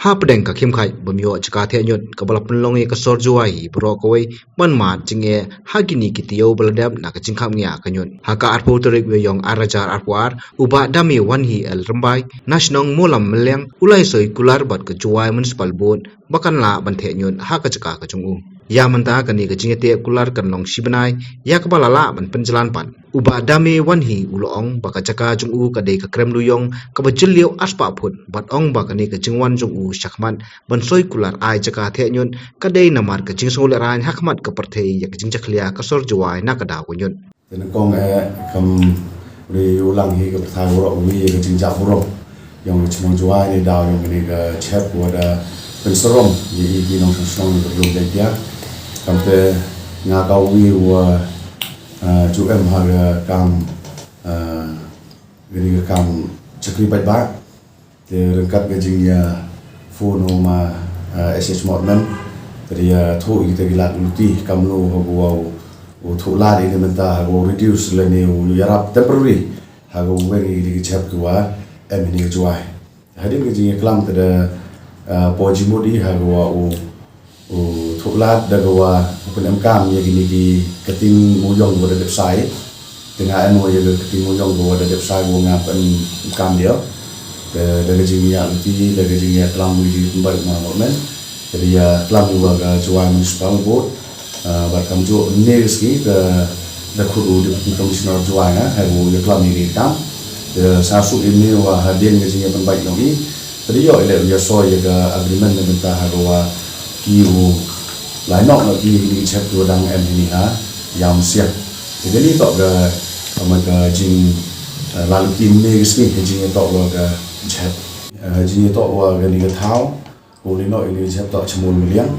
ha pedeng ka khim khai bamyo chaka the nyot kabala punlong e ka sor juai bro koi man ma chinge ha gini kitio baladam na ka chingkham nya ka nyot ha ka arpo torik we yong arajar arpwar uba dami wan hi el rambai national molam meleng ulai soi kular bat ka juai municipal board bakan la ban the nyot ha ka chaka ka chungu ya manta ka ni ka chinge te kular kan long sibanai ya ka bala la ban penjalan pan uba dami wan hi ulong baka chaka chungu ka de ka krem lu yong ka bajil liu aspa phut bat ong ba ka ni ka chingwan chungu shakman ban soi kular ai chaka the nyot ka de namar ka ching sole ran hakmat ka parthe ya ka ching chaklia ka sor juai na ka da ko nyot tên con cầm đi ulang hi cái thang ro wi cái chính giác ro yang chmong juai ni daw yang ni cái chef của da pensorom ni di nong song ni ro de dia kam te nga ka wi wa chu em ha kam cái kam chakri bai ba te rengkat cái jing ya phone ma sh mornan thì thu cái gilat luti kam no ho thu la di menta go reduce le ni yarap temporary ha go very di chap kwa em ni juai hadin ke jing klam ta pojimodi ha go thu la da go pen am kam ye gini ki kating mo yong go da website tengah em mo ye kating mo yong go da website go ngap pen kam dia da ke jing ya ti da ke jing ya klam mo ji bar ma moment jadi klam juga juai municipal board barkam jo news ki da khuru deputy commissioner juai na hai wo ye klam ni tam sasu ini wa hadin ke sini penbaik lagi tadi yo ele ya so ye ga agreement ne benta ha wa ki wo lai nok na ki ni chep tu dang em ni ha yam siap jadi ni tok ga ma ga jing lalu tim news ki jing tok wa ga chep jing tok wa ga ni ga thau wo ni no ini chep tok chmun miliang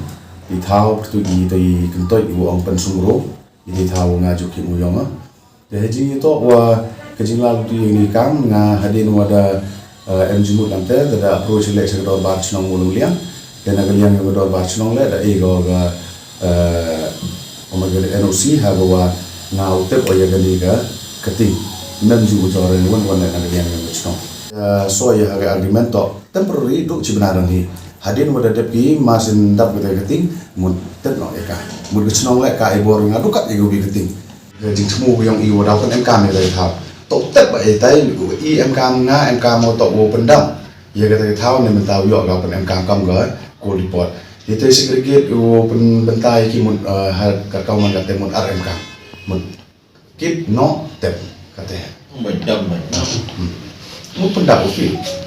di thao tu i tai kentoi u ong pen sumro di thao nga ju ki mu yong a de ji to wa ke jing la tu ni kam nga hadin wa da em ji mu kan te da approach le se do bar chnong mu liang de na liang yo do bar chnong le da e go ga o ma ge noc ha go wa nga u te o ye ga ni ga kati nam ju jo re won won na liang yo chnong so ye ha ga agreement to temporary du chi bana ni hadin wada depi masin dap kita keting mun tet no eka mun chnong le ka ibor nga dukat ego bi keting jing thmu yang i wada kan em kam le thau to tet ba e tai i em kam nga em kam mo to wo pendam ye ka thau ne mentau yo ga kan em kam kam ga ko report ye te segregate wo bentai ki mun har ka kau man ka te mun rm kam mun kit no tet ka te pendam mu pendam okey